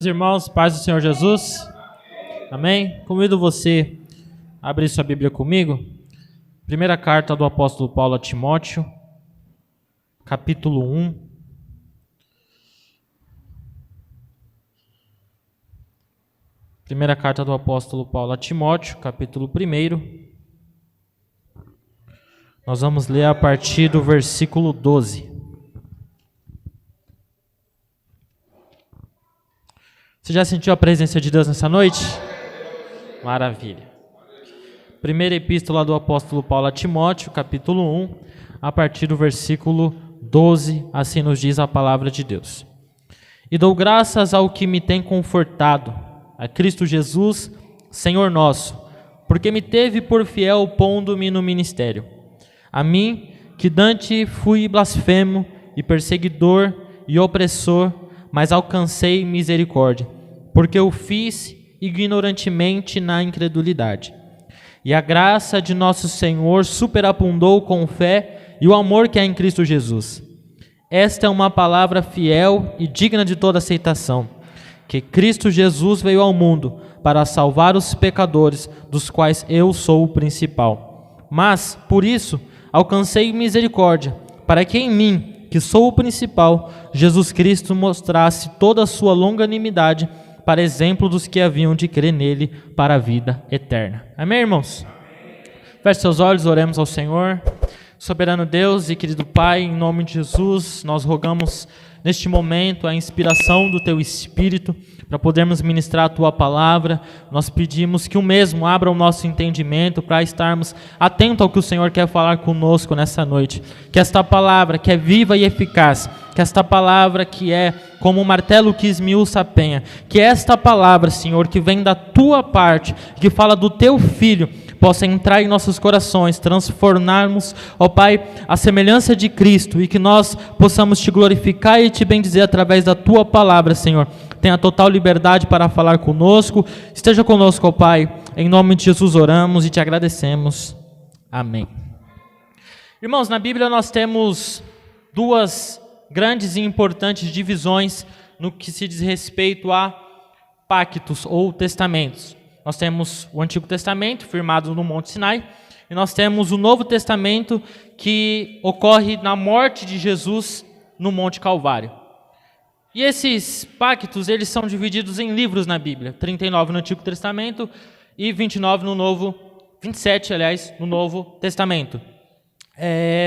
Irmãos, paz do Senhor Jesus. Amém? Convido você a abrir sua Bíblia comigo. Primeira carta do apóstolo Paulo a Timóteo, capítulo 1. Primeira carta do apóstolo Paulo a Timóteo, capítulo 1. Nós vamos ler a partir do versículo 12. Você já sentiu a presença de Deus nessa noite? Maravilha. Primeira epístola do apóstolo Paulo a Timóteo, capítulo 1, a partir do versículo 12, assim nos diz a palavra de Deus. E dou graças ao que me tem confortado, a Cristo Jesus, Senhor nosso, porque me teve por fiel pondo-me no ministério. A mim, que dante fui blasfemo e perseguidor e opressor, mas alcancei misericórdia, porque eu fiz ignorantemente na incredulidade. E a graça de nosso Senhor superabundou com fé e o amor que há em Cristo Jesus. Esta é uma palavra fiel e digna de toda aceitação, que Cristo Jesus veio ao mundo para salvar os pecadores, dos quais eu sou o principal. Mas, por isso, alcancei misericórdia, para que em mim, que sou o principal, Jesus Cristo mostrasse toda a sua longanimidade para exemplo dos que haviam de crer nele para a vida eterna. Amém, irmãos? Feche seus olhos, oremos ao Senhor. Soberano Deus e querido Pai, em nome de Jesus, nós rogamos neste momento a inspiração do Teu Espírito para podermos ministrar a Tua palavra. Nós pedimos que o mesmo abra o nosso entendimento para estarmos atentos ao que o Senhor quer falar conosco nessa noite. Que esta palavra que é viva e eficaz, que esta palavra que é como um martelo que esmiuça a penha, que esta palavra, Senhor, que vem da Tua parte, que fala do Teu Filho, possa entrar em nossos corações, transformarmos, ó Pai, a semelhança de Cristo e que nós possamos Te glorificar e Te bendizer através da Tua palavra, Senhor. Tenha total liberdade para falar conosco. Esteja conosco, ó Pai. Em nome de Jesus oramos e Te agradecemos. Amém. Irmãos, na Bíblia nós temos duas grandes e importantes divisões no que se diz respeito a pactos ou testamentos. Nós temos o Antigo Testamento, firmado no Monte Sinai, e nós temos o Novo Testamento, que ocorre na morte de Jesus no Monte Calvário. E esses pactos, eles são divididos em livros na Bíblia, 39 no Antigo Testamento e 27, no Novo Testamento.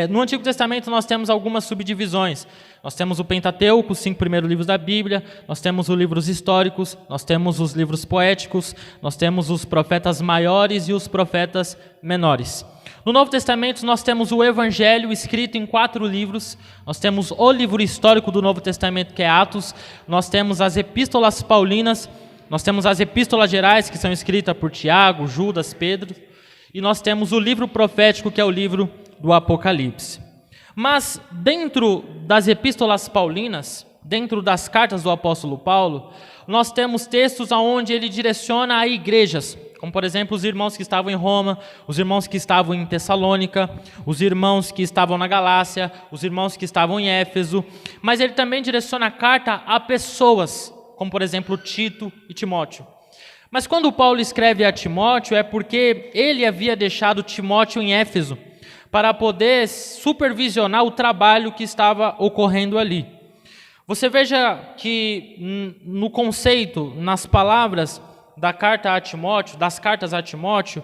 No Antigo Testamento nós temos algumas subdivisões. Nós temos o Pentateuco, os 5 primeiros livros da Bíblia, nós temos os livros históricos, nós temos os livros poéticos, nós temos os profetas maiores e os profetas menores. No Novo Testamento nós temos o Evangelho escrito em 4 livros, nós temos o livro histórico do Novo Testamento, que é Atos, nós temos as epístolas paulinas, nós temos as epístolas gerais, que são escritas por Tiago, Judas, Pedro, e nós temos o livro profético, que é o livro do Apocalipse. Mas dentro das epístolas paulinas, dentro das cartas do apóstolo Paulo, nós temos textos onde ele direciona a igrejas, como por exemplo os irmãos que estavam em Roma, os irmãos que estavam em Tessalônica, os irmãos que estavam na Galácia, os irmãos que estavam em Éfeso, mas ele também direciona a carta a pessoas, como por exemplo Tito e Timóteo. Mas quando Paulo escreve a Timóteo é porque ele havia deixado Timóteo em Éfeso, para poder supervisionar o trabalho que estava ocorrendo ali. Você veja que no conceito, nas palavras da carta a Timóteo, das cartas a Timóteo,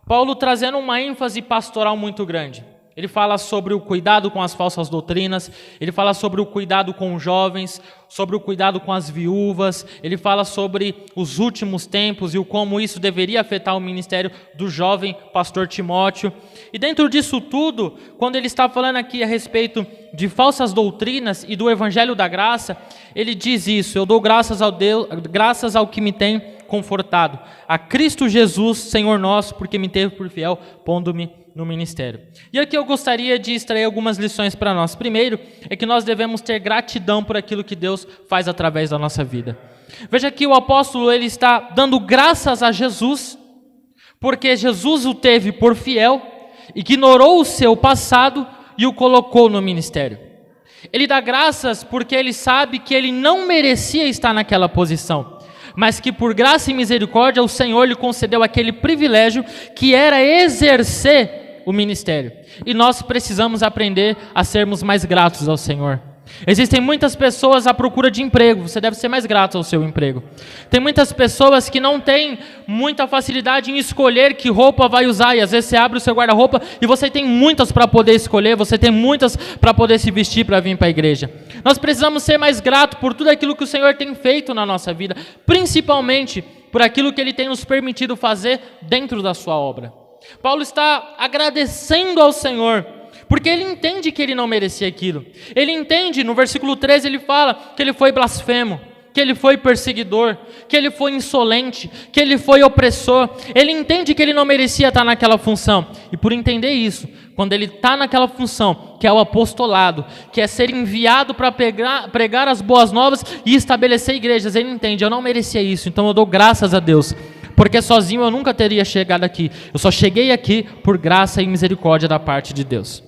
Paulo trazendo uma ênfase pastoral muito grande. Ele fala sobre o cuidado com as falsas doutrinas, ele fala sobre o cuidado com os jovens, sobre o cuidado com as viúvas, ele fala sobre os últimos tempos e o como isso deveria afetar o ministério do jovem pastor Timóteo. E dentro disso tudo, quando ele está falando aqui a respeito de falsas doutrinas e do evangelho da graça, ele diz isso: eu dou graças ao Deus, graças ao que me tem confortado, a Cristo Jesus, Senhor nosso, porque me teve por fiel, pondo-me no ministério. E aqui eu gostaria de extrair algumas lições para nós. Primeiro, é que nós devemos ter gratidão por aquilo que Deus faz através da nossa vida. Veja que o apóstolo ele está dando graças a Jesus, porque Jesus o teve por fiel, ignorou o seu passado e o colocou no ministério. Ele dá graças porque ele sabe que ele não merecia estar naquela posição, mas que por graça e misericórdia o Senhor lhe concedeu aquele privilégio que era exercer o ministério. E nós precisamos aprender a sermos mais gratos ao Senhor. Existem muitas pessoas à procura de emprego, você deve ser mais grato ao seu emprego. Tem muitas pessoas que não têm muita facilidade em escolher que roupa vai usar, e às vezes você abre o seu guarda-roupa e você tem muitas para poder escolher, você tem muitas para poder se vestir para vir para a igreja. Nós precisamos ser mais gratos por tudo aquilo que o Senhor tem feito na nossa vida, principalmente por aquilo que Ele tem nos permitido fazer dentro da sua obra. Paulo está agradecendo ao Senhor, porque ele entende que ele não merecia aquilo. Ele entende, no versículo 13 ele fala que ele foi blasfemo, que ele foi perseguidor, que ele foi insolente, que ele foi opressor. Ele entende que ele não merecia estar naquela função. E por entender isso, quando ele está naquela função, que é o apostolado, que é ser enviado para pregar as boas novas e estabelecer igrejas, ele entende, eu não merecia isso, então eu dou graças a Deus. Porque sozinho eu nunca teria chegado aqui. Eu só cheguei aqui por graça e misericórdia da parte de Deus.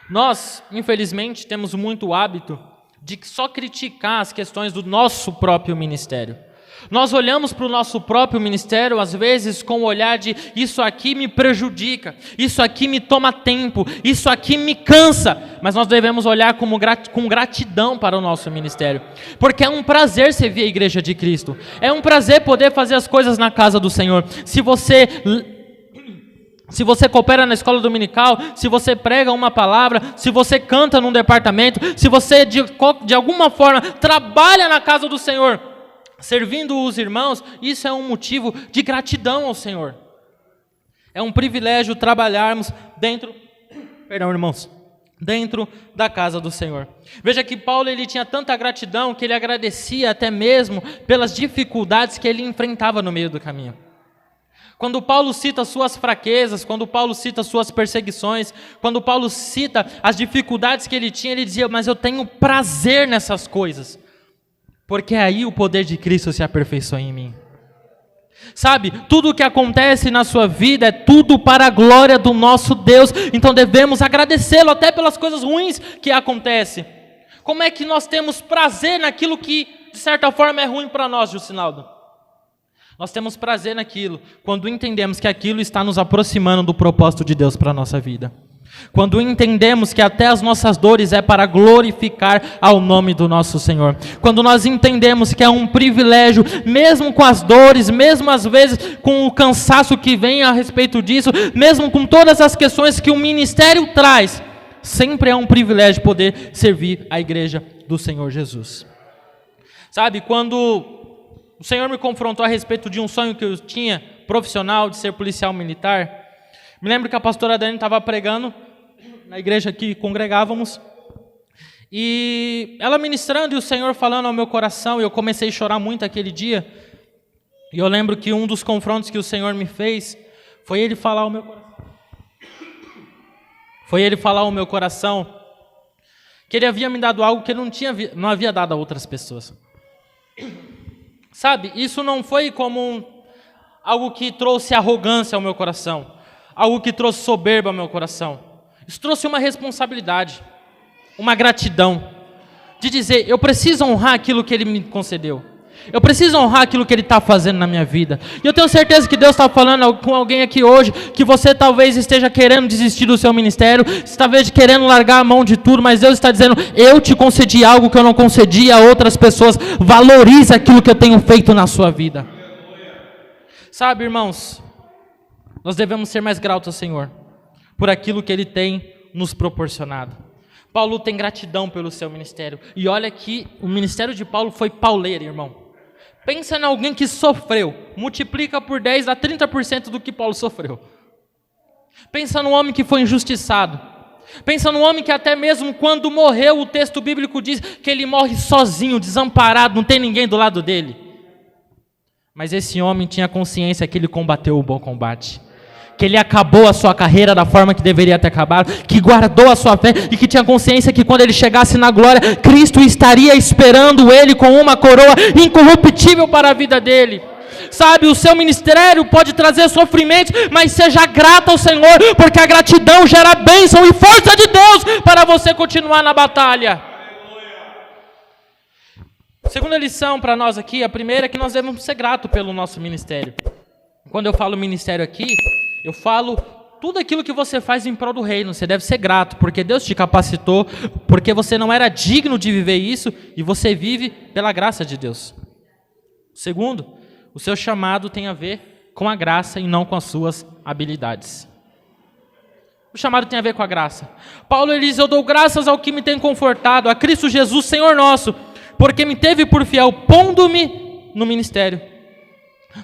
Nós, infelizmente, temos muito hábito de só criticar as questões do nosso próprio ministério. Nós olhamos para o nosso próprio ministério, às vezes, com o olhar de isso aqui me prejudica, isso aqui me toma tempo, isso aqui me cansa. Mas nós devemos olhar com gratidão para o nosso ministério. Porque é um prazer servir a igreja de Cristo. É um prazer poder fazer as coisas na casa do Senhor. Se você coopera na escola dominical, se você prega uma palavra, se você canta num departamento, se você de alguma forma trabalha na casa do Senhor, servindo os irmãos, isso é um motivo de gratidão ao Senhor. É um privilégio trabalharmos dentro da casa do Senhor. Veja que Paulo ele tinha tanta gratidão que ele agradecia até mesmo pelas dificuldades que ele enfrentava no meio do caminho. Quando Paulo cita suas fraquezas, quando Paulo cita suas perseguições, quando Paulo cita as dificuldades que ele tinha, ele dizia, mas eu tenho prazer nessas coisas, porque aí o poder de Cristo se aperfeiçoa em mim. Sabe, tudo o que acontece na sua vida é tudo para a glória do nosso Deus, então devemos agradecê-lo até pelas coisas ruins que acontecem. Como é que nós temos prazer naquilo que, de certa forma, é ruim para nós, Jucinaldo? Nós temos prazer naquilo quando entendemos que aquilo está nos aproximando do propósito de Deus para a nossa vida. Quando entendemos que até as nossas dores é para glorificar ao nome do nosso Senhor. Quando nós entendemos que é um privilégio, mesmo com as dores, mesmo às vezes com o cansaço que vem a respeito disso, mesmo com todas as questões que o ministério traz, sempre é um privilégio poder servir a igreja do Senhor Jesus. Sabe, quando o Senhor me confrontou a respeito de um sonho que eu tinha, profissional, de ser policial militar. Me lembro que a pastora Dani estava pregando na igreja que congregávamos. E ela ministrando e o Senhor falando ao meu coração. E eu comecei a chorar muito aquele dia. E eu lembro que um dos confrontos que o Senhor me fez foi Ele falar ao meu coração. Foi Ele falar ao meu coração que Ele havia me dado algo que Ele não havia dado a outras pessoas. Sabe, isso não foi como algo que trouxe arrogância ao meu coração, algo que trouxe soberba ao meu coração. Isso trouxe uma responsabilidade, uma gratidão, de dizer, eu preciso honrar aquilo que Ele me concedeu. Eu preciso honrar aquilo que Ele está fazendo na minha vida. E eu tenho certeza que Deus está falando com alguém aqui hoje, que você talvez esteja querendo desistir do seu ministério, talvez querendo largar a mão de tudo, mas Deus está dizendo, eu te concedi algo que eu não concedi a outras pessoas. Valorize aquilo que eu tenho feito na sua vida. Sabe, irmãos, nós devemos ser mais gratos ao Senhor, por aquilo que Ele tem nos proporcionado. Paulo tem gratidão pelo seu ministério. E olha que o ministério de Paulo foi pauleiro, irmão. Pensa em alguém que sofreu, multiplica por 10, dá 30% do que Paulo sofreu. Pensa no homem que foi injustiçado. Pensa no homem que até mesmo quando morreu, o texto bíblico diz que ele morre sozinho, desamparado, não tem ninguém do lado dele. Mas esse homem tinha consciência que ele combateu o bom combate, que ele acabou a sua carreira da forma que deveria ter acabado, que guardou a sua fé e que tinha consciência que quando ele chegasse na glória, Cristo estaria esperando ele com uma coroa incorruptível para a vida dele. Sabe, o seu ministério pode trazer sofrimento, mas seja grato ao Senhor, porque a gratidão gera bênção e força de Deus para você continuar na batalha. Segunda lição para nós aqui, a primeira é que nós devemos ser gratos pelo nosso ministério. Quando eu falo ministério aqui, eu falo tudo aquilo que você faz em prol do reino. Você deve ser grato, porque Deus te capacitou, porque você não era digno de viver isso, e você vive pela graça de Deus. Segundo, o seu chamado tem a ver com a graça e não com as suas habilidades. O chamado tem a ver com a graça. Paulo diz, eu dou graças ao que me tem confortado, a Cristo Jesus, Senhor nosso, porque me teve por fiel, pondo-me no ministério.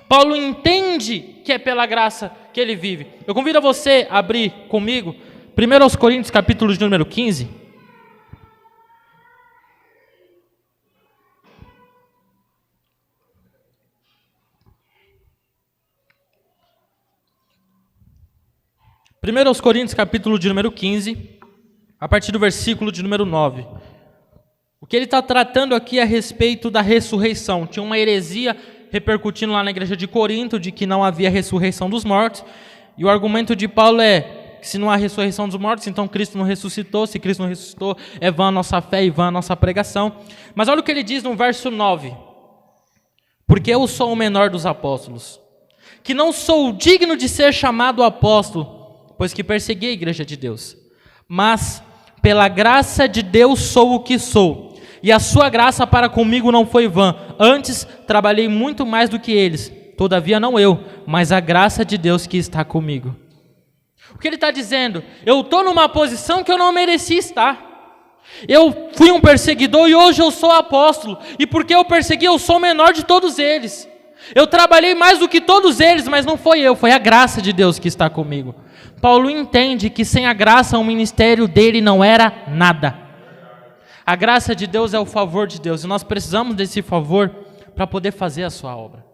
Paulo entende que é pela graça que ele vive. Eu convido a você a abrir comigo 1 Coríntios, capítulo de número 15. Aos Coríntios, capítulo de número 15, a partir do versículo de número 9. O que ele está tratando aqui é a respeito da ressurreição. Tinha uma heresia repercutindo lá na igreja de Corinto, de que não havia ressurreição dos mortos. E o argumento de Paulo é que se não há ressurreição dos mortos, então Cristo não ressuscitou. Se Cristo não ressuscitou, é vã a nossa fé e vã a nossa pregação. Mas olha o que ele diz no verso 9. Porque eu sou o menor dos apóstolos, que não sou digno de ser chamado apóstolo, pois que persegui a igreja de Deus. Mas, pela graça de Deus sou o que sou, e a sua graça para comigo não foi vã. Antes, trabalhei muito mais do que eles, todavia não eu, mas a graça de Deus que está comigo. O que ele está dizendo? Eu estou numa posição que eu não mereci estar. Eu fui um perseguidor e hoje eu sou apóstolo, e porque eu persegui, eu sou o menor de todos eles. Eu trabalhei mais do que todos eles, mas não foi eu, foi a graça de Deus que está comigo. Paulo entende que sem a graça o ministério dele não era nada. A graça de Deus é o favor de Deus, e nós precisamos desse favor para poder fazer a sua obra.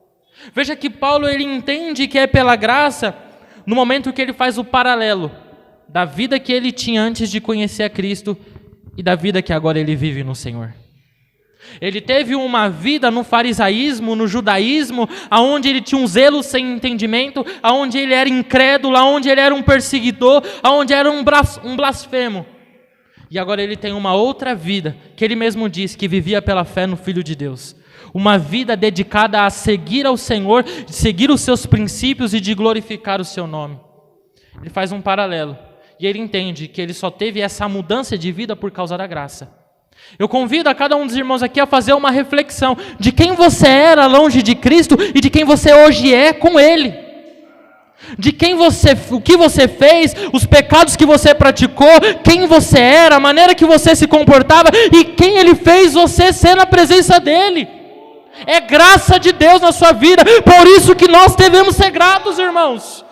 Veja que Paulo ele entende que é pela graça, no momento que ele faz o paralelo da vida que ele tinha antes de conhecer a Cristo e da vida que agora ele vive no Senhor. Ele teve uma vida no farisaísmo, no judaísmo, aonde ele tinha um zelo sem entendimento, aonde ele era incrédulo, aonde ele era um perseguidor, aonde era um blasfemo. E agora ele tem uma outra vida, que ele mesmo diz que vivia pela fé no Filho de Deus. Uma vida dedicada a seguir ao Senhor, de seguir os seus princípios e de glorificar o seu nome. Ele faz um paralelo, e ele entende que ele só teve essa mudança de vida por causa da graça. Eu convido a cada um dos irmãos aqui a fazer uma reflexão de quem você era longe de Cristo e de quem você hoje é com Ele. De quem você, o que você fez, os pecados que você praticou, quem você era, a maneira que você se comportava e quem Ele fez você ser na presença dEle. É graça de Deus na sua vida, por isso que nós devemos ser gratos, irmãos.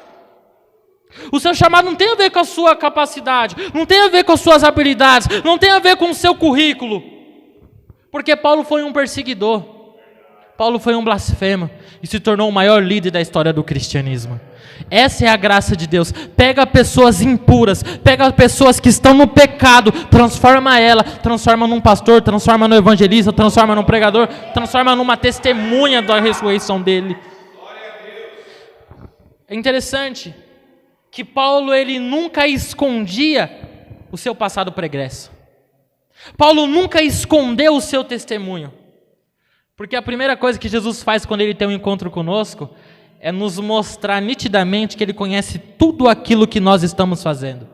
O seu chamado não tem a ver com a sua capacidade, não tem a ver com as suas habilidades, não tem a ver com o seu currículo. Porque Paulo foi um perseguidor, Paulo foi um blasfemo e se tornou o maior líder da história do cristianismo. Essa é a graça de Deus. Pega pessoas impuras, pega pessoas que estão no pecado, transforma ela, transforma num pastor, transforma no evangelista, transforma num pregador, transforma numa testemunha da ressurreição dele. É interessante que Paulo ele nunca escondia o seu passado pregresso. Paulo nunca escondeu o seu testemunho. Porque a primeira coisa que Jesus faz quando ele tem um encontro conosco é nos mostrar nitidamente que ele conhece tudo aquilo que nós estamos fazendo.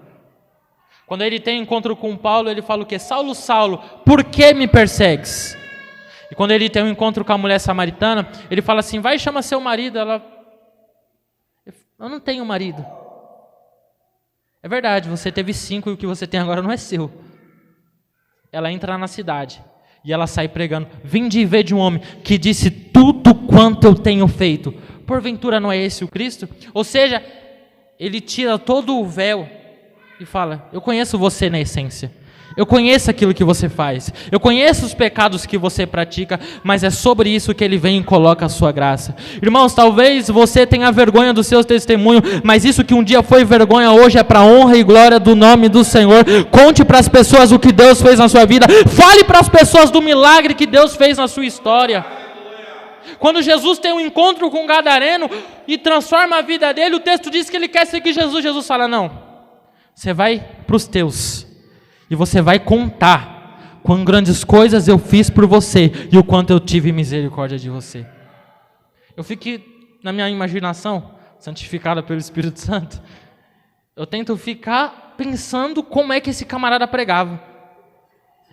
Quando ele tem um encontro com Paulo, ele fala o quê? Saulo, Saulo, por que me persegues? E quando ele tem um encontro com a mulher samaritana, ele fala assim, vai e chama seu marido. Ela, eu não tenho marido. É verdade, você teve 5 e o que você tem agora não é seu. Ela entra na cidade e ela sai pregando, vinde e vê de um homem que disse tudo quanto eu tenho feito. Porventura não é esse o Cristo? Ou seja, ele tira todo o véu e fala, eu conheço você na essência. Eu conheço aquilo que você faz. Eu conheço os pecados que você pratica, mas é sobre isso que Ele vem e coloca a sua graça. Irmãos, talvez você tenha vergonha do seu testemunho, mas isso que um dia foi vergonha, hoje é para a honra e glória do nome do Senhor. Conte para as pessoas o que Deus fez na sua vida. Fale para as pessoas do milagre que Deus fez na sua história. Quando Jesus tem um encontro com um gadareno e transforma a vida dele, o texto diz que ele quer seguir Jesus. Jesus fala, não, você vai para os teus. E você vai contar quão grandes coisas eu fiz por você e o quanto eu tive misericórdia de você. Eu fico na minha imaginação, santificada pelo Espírito Santo, eu tento ficar pensando como é que esse camarada pregava.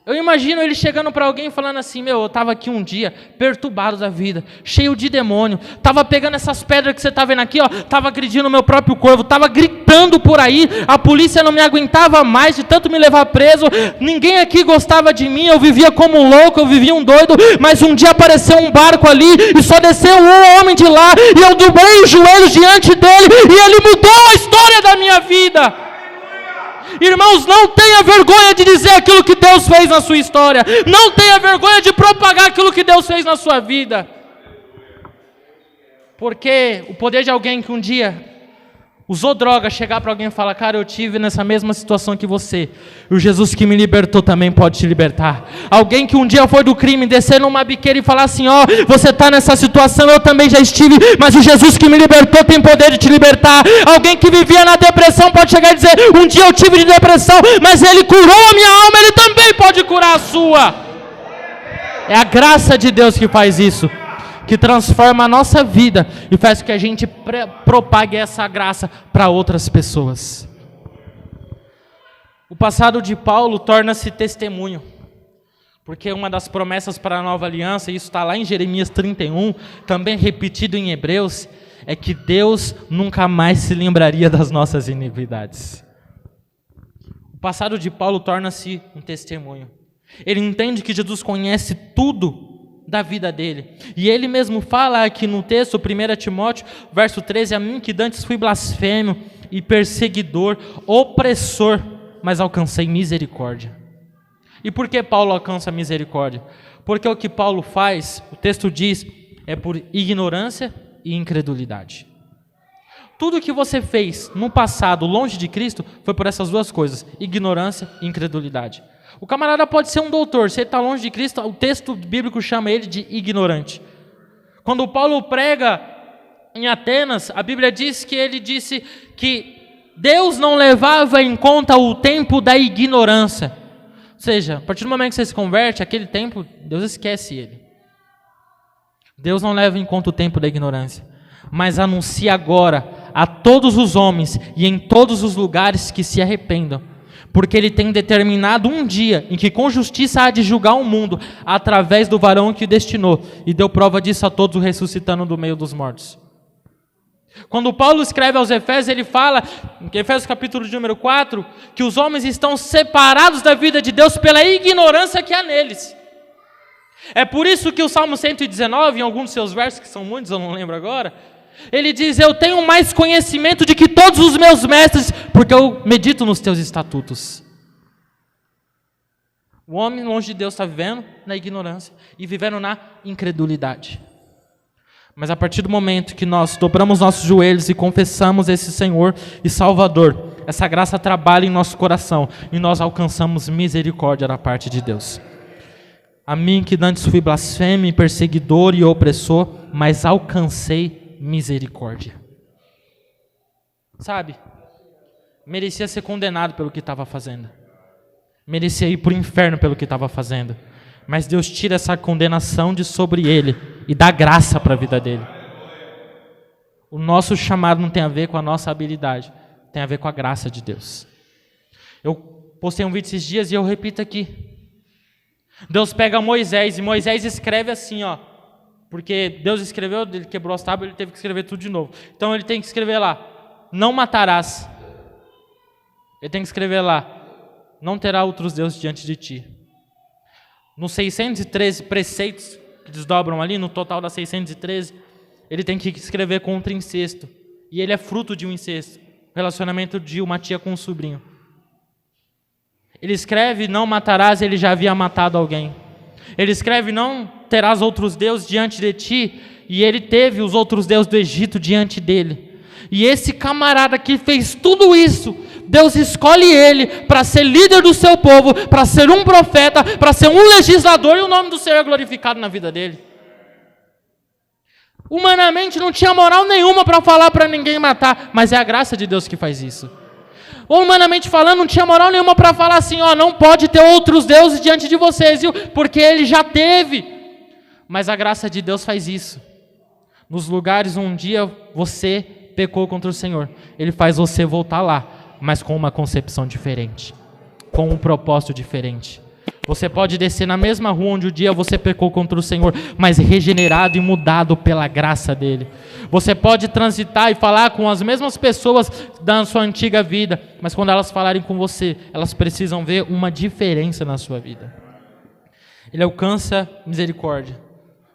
Eu imagino ele chegando para alguém e falando assim, eu estava aqui um dia, perturbado da vida, cheio de demônio, estava pegando essas pedras que você está vendo aqui, estava agredindo o meu próprio corpo, estava gritando por aí, a polícia não me aguentava mais de tanto me levar preso, ninguém aqui gostava de mim, eu vivia como um louco, eu vivia um doido, mas um dia apareceu um barco ali, e só desceu um homem de lá, e eu dobrei os joelhos diante dele, e ele mudou a história da minha vida. Irmãos, não tenha vergonha de dizer aquilo que Deus fez na sua história. Não tenha vergonha de propagar aquilo que Deus fez na sua vida. Porque o poder de alguém que um dia usou droga, chegar para alguém e falar, cara, eu tive nessa mesma situação que você. O Jesus que me libertou também pode te libertar. Alguém que um dia foi do crime, descer numa biqueira e falar assim, você está nessa situação, eu também já estive, mas o Jesus que me libertou tem poder de te libertar. Alguém que vivia na depressão pode chegar e dizer, um dia eu tive de depressão, mas Ele curou a minha alma, Ele também pode curar a sua. É a graça de Deus que faz isso, que transforma a nossa vida e faz com que a gente propague essa graça para outras pessoas. O passado de Paulo torna-se testemunho, porque uma das promessas para a nova aliança, e isso está lá em Jeremias 31, também repetido em Hebreus, é que Deus nunca mais se lembraria das nossas iniquidades. O passado de Paulo torna-se um testemunho. Ele entende que Jesus conhece tudo da vida dele. E ele mesmo fala aqui no texto, 1 Timóteo, verso 13, a mim que dantes fui blasfemo e perseguidor, opressor, mas alcancei misericórdia. E por que Paulo alcança misericórdia? Porque o que Paulo faz, o texto diz, é por ignorância e incredulidade. Tudo que você fez no passado, longe de Cristo, foi por essas duas coisas, ignorância e incredulidade. O camarada pode ser um doutor, se ele está longe de Cristo, o texto bíblico chama ele de ignorante. Quando Paulo prega em Atenas, a Bíblia diz que ele disse que Deus não levava em conta o tempo da ignorância. Ou seja, a partir do momento que você se converte, aquele tempo, Deus esquece ele. Deus não leva em conta o tempo da ignorância, mas anuncia agora a todos os homens e em todos os lugares que se arrependam. Porque Ele tem determinado um dia em que com justiça há de julgar o mundo através do varão que o destinou e deu prova disso a todos ressuscitando do meio dos mortos. Quando Paulo escreve aos Efésios, ele fala, em Efésios capítulo de número 4, que os homens estão separados da vida de Deus pela ignorância que há neles. É por isso que o Salmo 119, em alguns dos seus versos, que são muitos, eu não lembro agora, ele diz, eu tenho mais conhecimento de que todos os meus mestres, porque eu medito nos teus estatutos. O homem longe de Deus está vivendo na ignorância e vivendo na incredulidade. Mas a partir do momento que nós dobramos nossos joelhos e confessamos esse Senhor e Salvador, essa graça trabalha em nosso coração e nós alcançamos misericórdia da parte de Deus. A mim que dantes fui blasfemo, perseguidor e opressor, mas alcancei misericórdia. Sabe, merecia ser condenado pelo que estava fazendo, merecia ir para o inferno pelo que estava fazendo, mas Deus tira essa condenação de sobre ele e dá graça para a vida dele. O nosso chamado não tem a ver com a nossa habilidade, tem a ver com a graça de Deus. Eu postei um vídeo esses dias e eu repito aqui. Deus pega Moisés e Moisés escreve assim, porque Deus escreveu, ele quebrou as tábuas, ele teve que escrever tudo de novo. Então ele tem que escrever lá, não matarás. Ele tem que escrever lá, não terá outros deuses diante de ti. Nos 613 preceitos que desdobram ali, no total das 613, ele tem que escrever contra incesto. E ele é fruto de um incesto, relacionamento de uma tia com um sobrinho. Ele escreve, não matarás, ele já havia matado alguém. Ele escreve, não terás outros deuses diante de ti, e ele teve os outros deuses do Egito diante dele. E esse camarada que fez tudo isso, Deus escolhe ele para ser líder do seu povo, para ser um profeta, para ser um legislador, e o nome do Senhor é glorificado na vida dele. Humanamente não tinha moral nenhuma para falar para ninguém matar, mas é a graça de Deus que faz isso. Humanamente falando, não tinha moral nenhuma para falar assim, ó, não pode ter outros deuses diante de vocês, viu? Porque ele já teve. Mas a graça de Deus faz isso. Nos lugares onde um dia você pecou contra o Senhor, ele faz você voltar lá, mas com uma concepção diferente, com um propósito diferente. Você pode descer na mesma rua onde um dia você pecou contra o Senhor, mas regenerado e mudado pela graça dele. Você pode transitar e falar com as mesmas pessoas da sua antiga vida, mas quando elas falarem com você, elas precisam ver uma diferença na sua vida. Ele alcança misericórdia.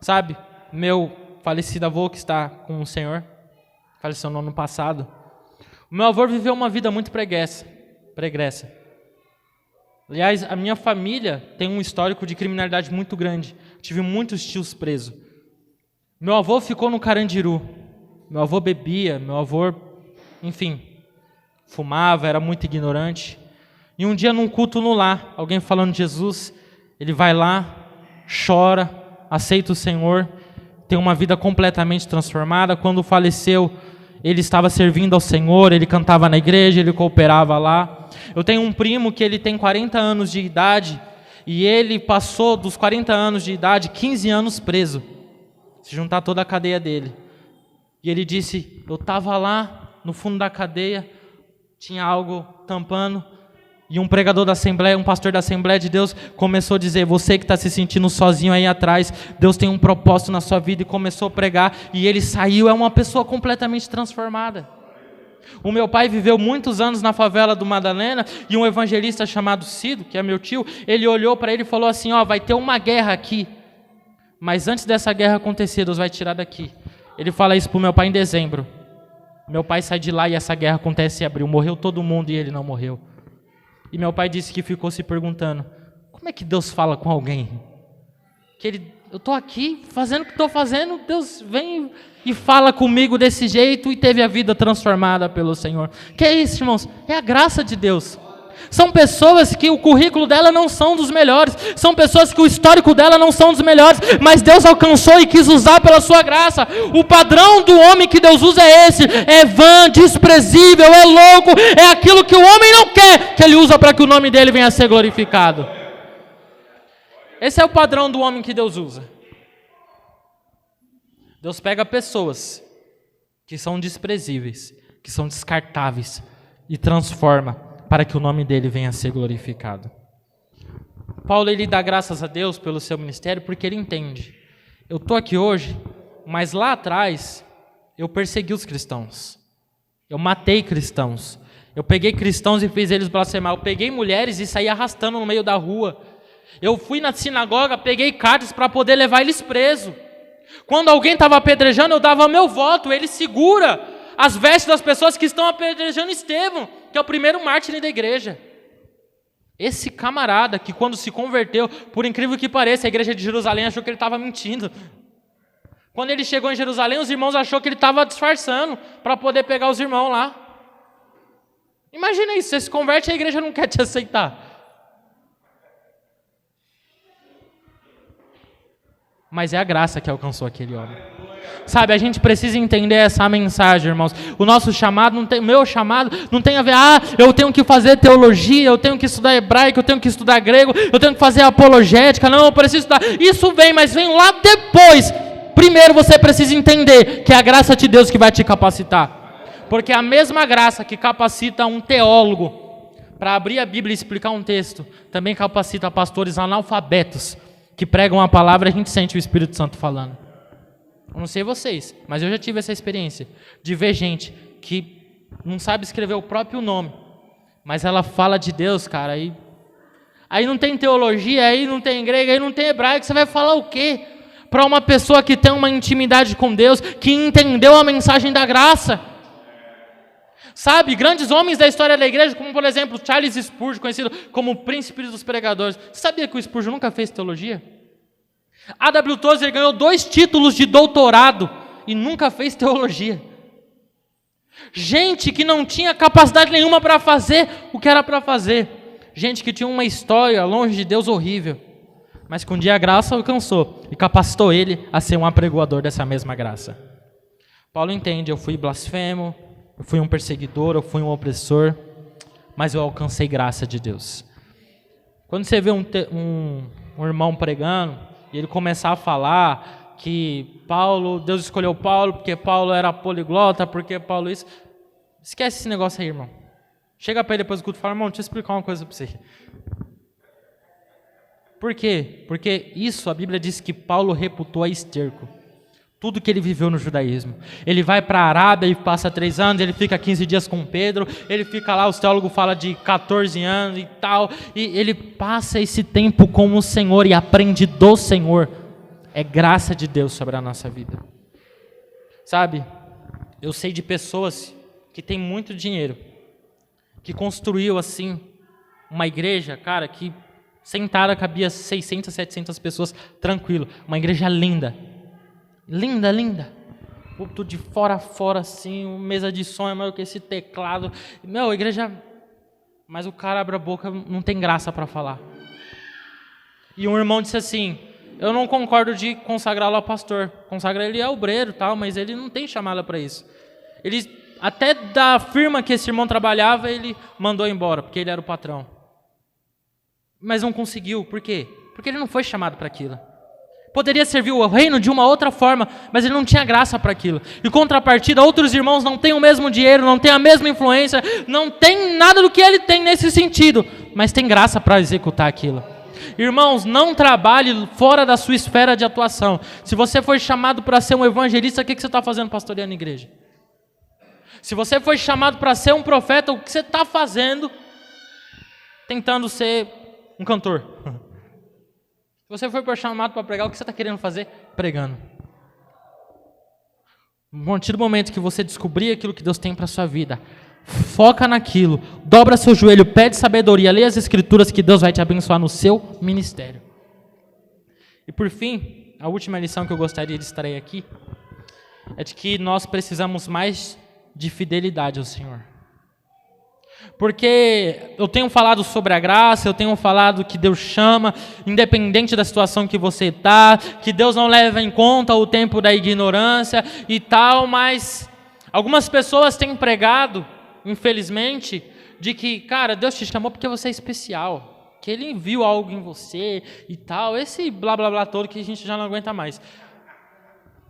Sabe, meu falecido avô que está com o Senhor, faleceu no ano passado. O meu avô viveu uma vida muito pregressa. Aliás, a minha família tem um histórico de criminalidade muito grande. Tive muitos tios presos. Meu avô ficou no Carandiru. Meu avô bebia, meu avô, enfim, fumava, era muito ignorante. E um dia num culto no lar, alguém falando de Jesus, ele vai lá, chora, aceita o Senhor, tem uma vida completamente transformada. Quando faleceu, ele estava servindo ao Senhor, ele cantava na igreja, ele cooperava lá. Eu tenho um primo que ele tem 40 anos de idade, e ele passou dos 40 anos de idade, 15 anos preso, se juntar toda a cadeia dele. E ele disse, eu estava lá no fundo da cadeia, tinha algo tampando, e um pregador da Assembleia, um pastor da Assembleia de Deus, começou a dizer, você que está se sentindo sozinho aí atrás, Deus tem um propósito na sua vida, e começou a pregar, e ele saiu, é uma pessoa completamente transformada. O meu pai viveu muitos anos na favela do Madalena, e um evangelista chamado Cido, que é meu tio, ele olhou para ele e falou assim, ó, vai ter uma guerra aqui, mas antes dessa guerra acontecer, Deus vai tirar daqui. Ele fala isso para o meu pai em dezembro. Meu pai sai de lá e essa guerra acontece em abril, morreu todo mundo e ele não morreu. E meu pai disse que ficou se perguntando, como é que Deus fala com alguém? Eu estou aqui fazendo o que estou fazendo, Deus vem e fala comigo desse jeito, e teve a vida transformada pelo Senhor. Que é isso, irmãos? É a graça de Deus. São pessoas que o currículo dela não são dos melhores, são pessoas que o histórico dela não são dos melhores, mas Deus alcançou e quis usar pela sua graça. O padrão do homem que Deus usa é esse, é vã, desprezível, é louco, é aquilo que o homem não quer, que ele usa para que o nome dele venha a ser glorificado. Esse é o padrão do homem que Deus usa. Deus pega pessoas que são desprezíveis, que são descartáveis, e transforma para que o nome dele venha a ser glorificado. Paulo, ele dá graças a Deus pelo seu ministério, porque ele entende. Eu estou aqui hoje, mas lá atrás, eu persegui os cristãos. Eu matei cristãos. Eu peguei cristãos e fiz eles blasfemar. Eu peguei mulheres e saí arrastando no meio da rua. Eu fui na sinagoga, peguei cartas para poder levar eles presos. Quando alguém estava apedrejando, eu dava meu voto. Ele segura as vestes das pessoas que estão apedrejando Estevão, que é o primeiro mártir da igreja. Esse camarada que quando se converteu, por incrível que pareça, a igreja de Jerusalém achou que ele estava mentindo. Quando ele chegou em Jerusalém, os irmãos achou que ele estava disfarçando para poder pegar os irmãos lá. Imagina isso, você se converte e a igreja não quer te aceitar. Mas é a graça que alcançou aquele homem. Sabe, a gente precisa entender essa mensagem, irmãos. O nosso chamado, o meu chamado, não tem a ver, eu tenho que fazer teologia, eu tenho que estudar hebraico, eu tenho que estudar grego, eu tenho que fazer apologética, não, eu preciso estudar. Isso vem, mas vem lá depois. Primeiro você precisa entender que é a graça de Deus que vai te capacitar. Porque a mesma graça que capacita um teólogo para abrir a Bíblia e explicar um texto, também capacita pastores analfabetos que pregam a palavra e a gente sente o Espírito Santo falando. Eu não sei vocês, mas eu já tive essa experiência de ver gente que não sabe escrever o próprio nome, mas ela fala de Deus, cara, aí não tem teologia, aí não tem grego, aí não tem hebraico, você vai falar o quê? Para uma pessoa que tem uma intimidade com Deus, que entendeu a mensagem da graça. Sabe, grandes homens da história da igreja, como por exemplo Charles Spurgeon, conhecido como o príncipe dos pregadores. Você sabia que o Spurgeon nunca fez teologia? A.W. Tozer ganhou 2 títulos de doutorado e nunca fez teologia. Gente que não tinha capacidade nenhuma para fazer o que era para fazer. Gente que tinha uma história longe de Deus horrível. Mas que um dia a graça alcançou e capacitou ele a ser um apregoador dessa mesma graça. Paulo entende, eu fui blasfemo, eu fui um perseguidor, eu fui um opressor, mas eu alcancei graça de Deus. Quando você vê um irmão pregando, e ele começar a falar que Deus escolheu Paulo porque Paulo era poliglota, porque Paulo isso, esquece esse negócio aí, irmão. Chega para ele depois do culto e fala, irmão, deixa eu explicar uma coisa para você. Por quê? Porque isso a Bíblia diz que Paulo reputou a esterco. Tudo que ele viveu no judaísmo. Ele vai para a Arábia e passa 3 anos, ele fica 15 dias com Pedro, ele fica lá, os teólogos falam de 14 anos e tal, e ele passa esse tempo com o Senhor e aprende do Senhor. É graça de Deus sobre a nossa vida. Sabe, eu sei de pessoas que têm muito dinheiro, que construiu assim, uma igreja, cara, que sentada cabia 600, 700 pessoas, tranquilo, uma igreja linda. Linda, linda. Tudo de fora a fora, assim, mesa de som é maior que esse teclado. Meu, igreja... Mas o cara abre a boca, não tem graça para falar. E um irmão disse assim, eu não concordo de consagrá-lo a pastor. Consagrar ele é obreiro, tal, mas ele não tem chamada para isso. Ele, até da firma que esse irmão trabalhava, ele mandou embora, porque ele era o patrão. Mas não conseguiu, por quê? Porque ele não foi chamado para aquilo. Poderia servir o reino de uma outra forma, mas ele não tinha graça para aquilo. Em contrapartida, outros irmãos não têm o mesmo dinheiro, não têm a mesma influência, não tem nada do que ele tem nesse sentido, mas tem graça para executar aquilo. Irmãos, não trabalhe fora da sua esfera de atuação. Se você foi chamado para ser um evangelista, o que você está fazendo pastoreando a igreja? Se você foi chamado para ser um profeta, o que você está fazendo tentando ser um cantor? Se você foi chamado para pregar, o que você está querendo fazer? Pregando. A partir do momento que você descobrir aquilo que Deus tem para a sua vida, foca naquilo, dobra seu joelho, pede sabedoria, lê as escrituras que Deus vai te abençoar no seu ministério. E por fim, a última lição que eu gostaria de extrair aqui é de que nós precisamos mais de fidelidade ao Senhor. Porque eu tenho falado sobre a graça, eu tenho falado que Deus chama, independente da situação que você está, que Deus não leva em conta o tempo da ignorância e tal, mas algumas pessoas têm pregado, infelizmente, de que, cara, Deus te chamou porque você é especial, que Ele viu algo em você e tal, esse blá blá blá todo que a gente já não aguenta mais.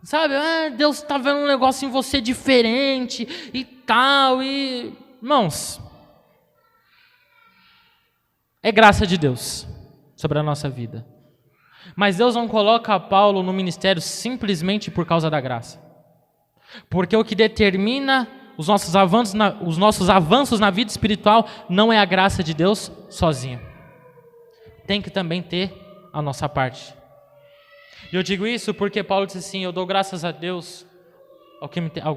Sabe, Deus está vendo um negócio em você diferente e tal, e... Irmãos... É graça de Deus sobre a nossa vida. Mas Deus não coloca Paulo no ministério simplesmente por causa da graça. Porque o que determina os nossos avanços na vida espiritual não é a graça de Deus sozinho. Tem que também ter a nossa parte. E eu digo isso porque Paulo disse assim, eu dou graças a Deus,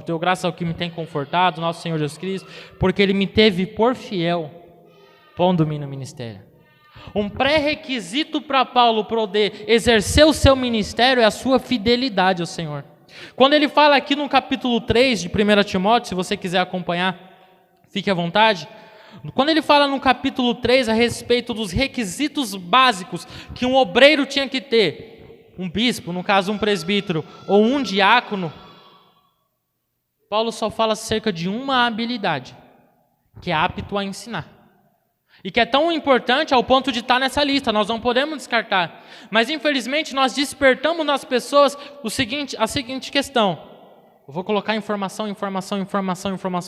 dou graças ao que me tem confortado, nosso Senhor Jesus Cristo, porque Ele me teve por fiel, pondo-me no ministério. Um pré-requisito para Paulo poder exercer o seu ministério é a sua fidelidade ao Senhor. Quando ele fala aqui no capítulo 3 de 1 Timóteo, se você quiser acompanhar, fique à vontade. Quando ele fala no capítulo 3 a respeito dos requisitos básicos que um obreiro tinha que ter, um bispo, no caso um presbítero, ou um diácono, Paulo só fala acerca de uma habilidade, que é apto a ensinar. E que é tão importante ao ponto de estar nessa lista, nós não podemos descartar. Mas infelizmente nós despertamos nas pessoas a seguinte questão. Eu vou colocar informação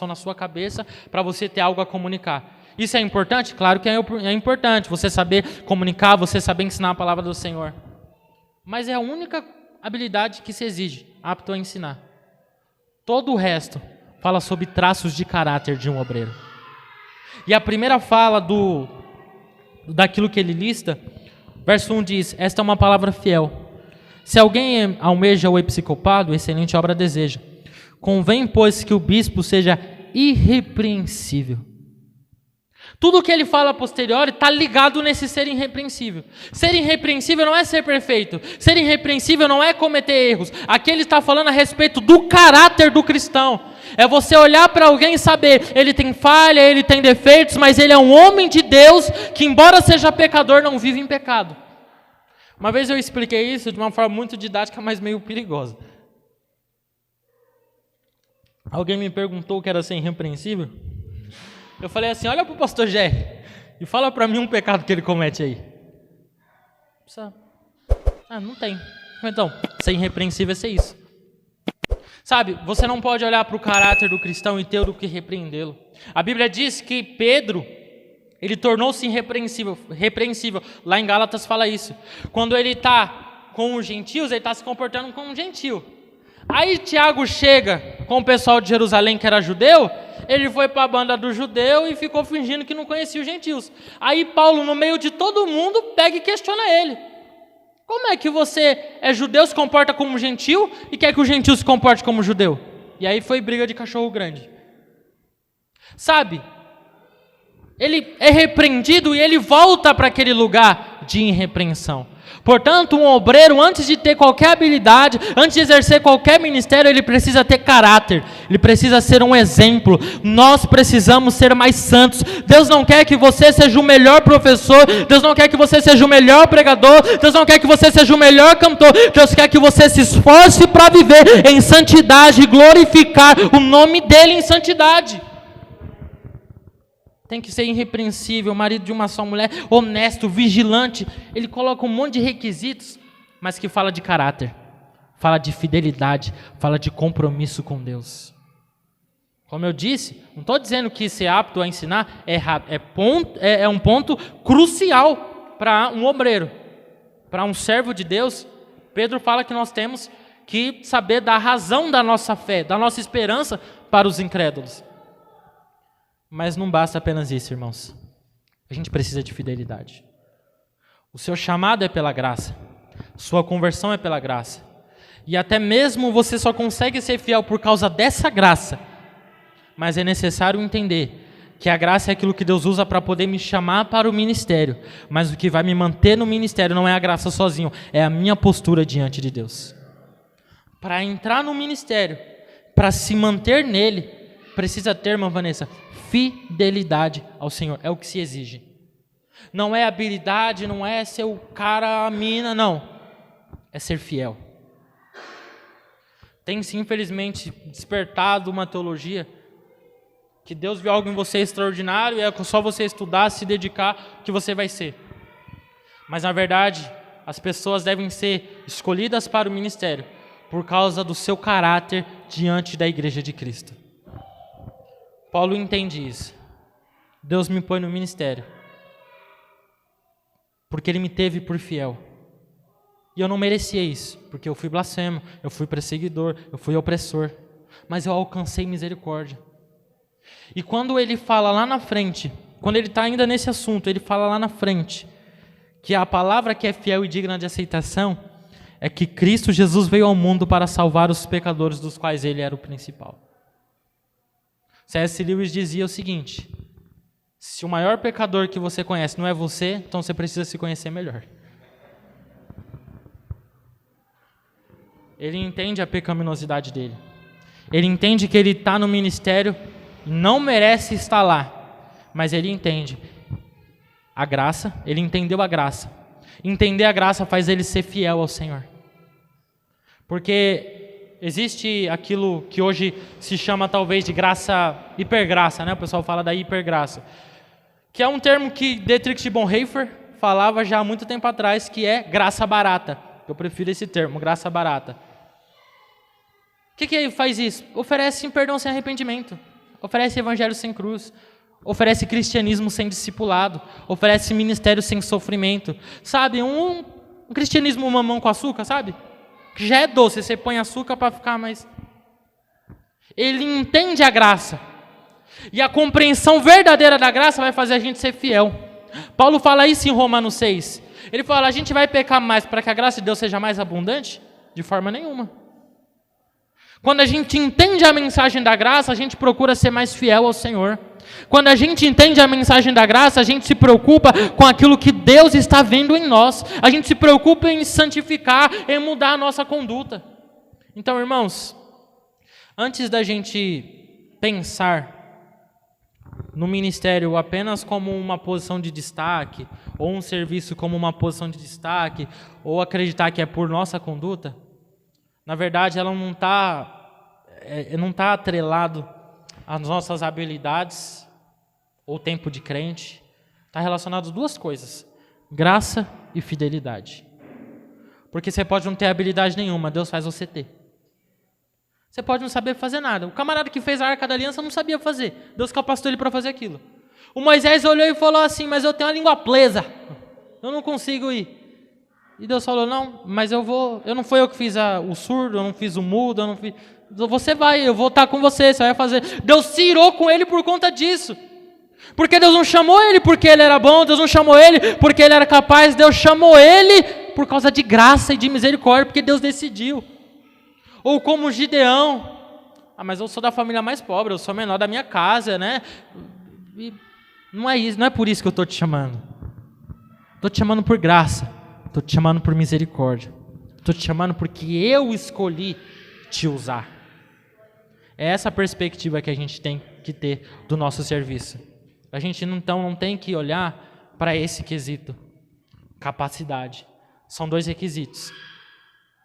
na sua cabeça para você ter algo a comunicar. Isso é importante? Claro que é importante, você saber comunicar, você saber ensinar a palavra do Senhor. Mas é a única habilidade que se exige, apto a ensinar. Todo o resto fala sobre traços de caráter de um obreiro. E a primeira fala daquilo que ele lista, verso 1 diz, esta é uma palavra fiel. Se alguém almeja o episcopado, excelente obra deseja. Convém, pois, que o bispo seja irrepreensível. Tudo que ele fala a posteriori está ligado nesse ser irrepreensível. Ser irrepreensível não é ser perfeito. Ser irrepreensível não é cometer erros. Aqui ele está falando a respeito do caráter do cristão. É você olhar para alguém e saber, ele tem falha, ele tem defeitos, mas ele é um homem de Deus que, embora seja pecador, não vive em pecado. Uma vez eu expliquei isso de uma forma muito didática, mas meio perigosa. Alguém me perguntou o que era ser irrepreensível. Eu falei assim, olha para o pastor Jerry e fala para mim um pecado que ele comete aí. Não tem. Então, ser irrepreensível é ser isso. Sabe, você não pode olhar para o caráter do cristão e ter o que repreendê-lo. A Bíblia diz que Pedro, ele tornou-se irrepreensível. Lá em Gálatas fala isso. Quando ele está com os gentios, ele está se comportando como um gentio. Aí Tiago chega com o pessoal de Jerusalém que era judeu, ele foi para a banda do judeu e ficou fingindo que não conhecia os gentios. Aí Paulo, no meio de todo mundo, pega e questiona ele. Como é que você é judeu, se comporta como gentil e quer que o gentil se comporte como judeu? E aí foi briga de cachorro grande. Sabe, ele é repreendido e ele volta para aquele lugar de irrepreensão. Portanto, um obreiro, antes de ter qualquer habilidade, antes de exercer qualquer ministério, ele precisa ter caráter, ele precisa ser um exemplo. Nós precisamos ser mais santos. Deus não quer que você seja o melhor professor, Deus não quer que você seja o melhor pregador, Deus não quer que você seja o melhor cantor, Deus quer que você se esforce para viver em santidade e glorificar o nome dele em santidade. Tem que ser irrepreensível, marido de uma só mulher, honesto, vigilante. Ele coloca um monte de requisitos, mas que fala de caráter, fala de fidelidade, fala de compromisso com Deus. Como eu disse, não estou dizendo que ser apto a ensinar é um ponto crucial para um obreiro, para um servo de Deus. Pedro fala que nós temos que saber da razão da nossa fé, da nossa esperança para os incrédulos. Mas não basta apenas isso, irmãos. A gente precisa de fidelidade. O seu chamado é pela graça. Sua conversão é pela graça. E até mesmo você só consegue ser fiel por causa dessa graça. Mas é necessário entender que a graça é aquilo que Deus usa para poder me chamar para o ministério. Mas o que vai me manter no ministério não é a graça sozinho, é a minha postura diante de Deus. Para entrar no ministério, para se manter nele, precisa ter, irmã Vanessa, fidelidade ao Senhor, é o que se exige. Não é habilidade, não é ser o cara, a mina, não. É ser fiel. Tem-se, infelizmente, despertado uma teologia que Deus viu algo em você extraordinário e é só você estudar, se dedicar, que você vai ser. Mas, na verdade, as pessoas devem ser escolhidas para o ministério por causa do seu caráter diante da igreja de Cristo. Paulo entende isso. Deus me põe no ministério porque Ele me teve por fiel. E eu não merecia isso, porque eu fui blasfemo, eu fui perseguidor, eu fui opressor. Mas eu alcancei misericórdia. E quando ele fala lá na frente, quando ele está ainda nesse assunto, ele fala lá na frente, que a palavra que é fiel e digna de aceitação é que Cristo Jesus veio ao mundo para salvar os pecadores, dos quais Ele era o principal. C.S. Lewis dizia o seguinte: se o maior pecador que você conhece não é você, então você precisa se conhecer melhor. Ele entende a pecaminosidade dele. Ele entende que ele está no ministério e não merece estar lá. Mas ele entende a graça, ele entendeu a graça. Entender a graça faz ele ser fiel ao Senhor. Porque existe aquilo que hoje se chama talvez de graça, hipergraça, né? O pessoal fala da hipergraça, que é um termo que Dietrich Bonhoeffer falava já há muito tempo atrás, que é graça barata. Eu prefiro esse termo, graça barata. O que ele faz isso? Oferece perdão sem arrependimento, oferece evangelho sem cruz, oferece cristianismo sem discipulado, oferece ministério sem sofrimento. Sabe, um cristianismo mamão com açúcar, sabe? Que já é doce, você põe açúcar para ficar mais... Ele entende a graça. E a compreensão verdadeira da graça vai fazer a gente ser fiel. Paulo fala isso em Romanos 6. Ele fala, a gente vai pecar mais para que a graça de Deus seja mais abundante? De forma nenhuma. Quando a gente entende a mensagem da graça, a gente procura ser mais fiel ao Senhor. Quando a gente entende a mensagem da graça, a gente se preocupa com aquilo que Deus está vendo em nós. A gente se preocupa em santificar, em mudar a nossa conduta. Então, irmãos, antes da gente pensar no ministério apenas como uma posição de destaque, ou um serviço como uma posição de destaque, ou acreditar que é por nossa conduta, na verdade ela não está atrelado às nossas habilidades ou tempo de crente. Está relacionado a duas coisas: graça e fidelidade. Porque você pode não ter habilidade nenhuma, Deus faz você ter. Você pode não saber fazer nada. O camarada que fez a Arca da Aliança não sabia fazer. Deus capacitou ele para fazer aquilo. O Moisés olhou e falou assim: mas eu tenho uma língua presa, eu não consigo ir. E Deus falou: não, mas eu não fui eu que fiz o surdo, eu não fiz o mudo, eu não fiz... Você vai, eu vou estar com você, você vai fazer. Deus se irou com ele por conta disso. Porque Deus não chamou ele porque ele era bom, Deus não chamou ele porque ele era capaz, Deus chamou ele por causa de graça e de misericórdia, porque Deus decidiu. Ou como Gideão: mas eu sou da família mais pobre, eu sou o menor da minha casa, né? E não é isso, não é por isso que eu estou te chamando. Estou te chamando por graça, estou te chamando por misericórdia, estou te chamando porque eu escolhi te usar. É essa a perspectiva que a gente tem que ter do nosso serviço. A gente então não tem que olhar para esse quesito. Capacidade. São dois requisitos: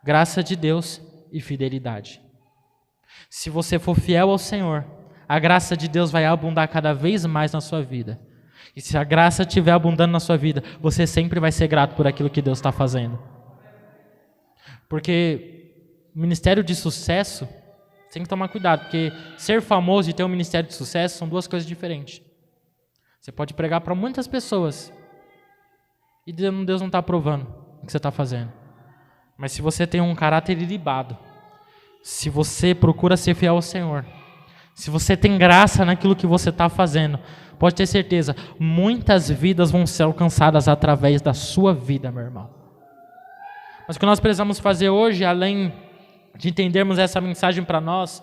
graça de Deus e fidelidade. Se você for fiel ao Senhor, a graça de Deus vai abundar cada vez mais na sua vida. E se a graça estiver abundando na sua vida, você sempre vai ser grato por aquilo que Deus está fazendo. Porque ministério de sucesso, você tem que tomar cuidado, porque ser famoso e ter um ministério de sucesso são duas coisas diferentes. Você pode pregar para muitas pessoas e Deus não está aprovando o que você está fazendo. Mas se você tem um caráter ilibado, se você procura ser fiel ao Senhor, se você tem graça naquilo que você está fazendo, pode ter certeza, muitas vidas vão ser alcançadas através da sua vida, meu irmão. Mas o que nós precisamos fazer hoje, além de entendermos essa mensagem para nós,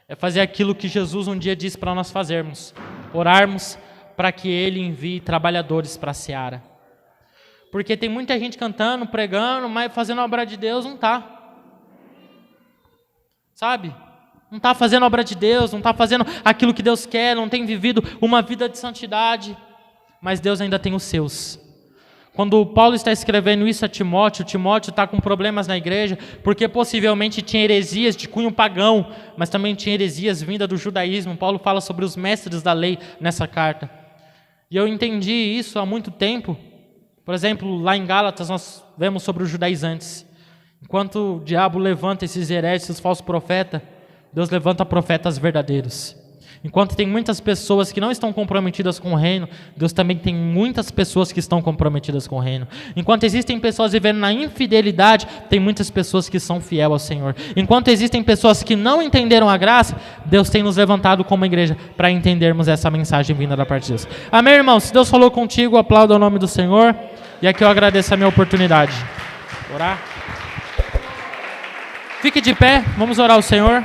é fazer aquilo que Jesus um dia disse para nós fazermos: orarmos para que Ele envie trabalhadores para a seara. Porque tem muita gente cantando, pregando, mas fazendo a obra de Deus não está. Sabe? Não está fazendo a obra de Deus, não está fazendo aquilo que Deus quer, não tem vivido uma vida de santidade. Mas Deus ainda tem os seus. Quando Paulo está escrevendo isso a Timóteo, Timóteo está com problemas na igreja, porque possivelmente tinha heresias de cunho pagão, mas também tinha heresias vindas do judaísmo. Paulo fala sobre os mestres da lei nessa carta. E eu entendi isso há muito tempo. Por exemplo, lá em Gálatas nós vemos sobre os judaizantes. Enquanto o diabo levanta esses hereges, esses falsos profetas, Deus levanta profetas verdadeiros. Enquanto tem muitas pessoas que não estão comprometidas com o reino, Deus também tem muitas pessoas que estão comprometidas com o reino. Enquanto existem pessoas vivendo na infidelidade, tem muitas pessoas que são fiéis ao Senhor. Enquanto existem pessoas que não entenderam a graça, Deus tem nos levantado como igreja para entendermos essa mensagem vinda da parte de Deus. Amém, irmão? Se Deus falou contigo, aplauda o nome do Senhor. E aqui eu agradeço a minha oportunidade. Orar. Fique de pé, vamos orar ao Senhor.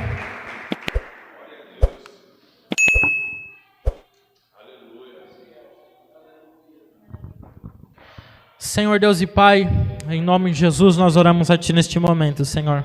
Senhor Deus e Pai, em nome de Jesus nós oramos a Ti neste momento, Senhor.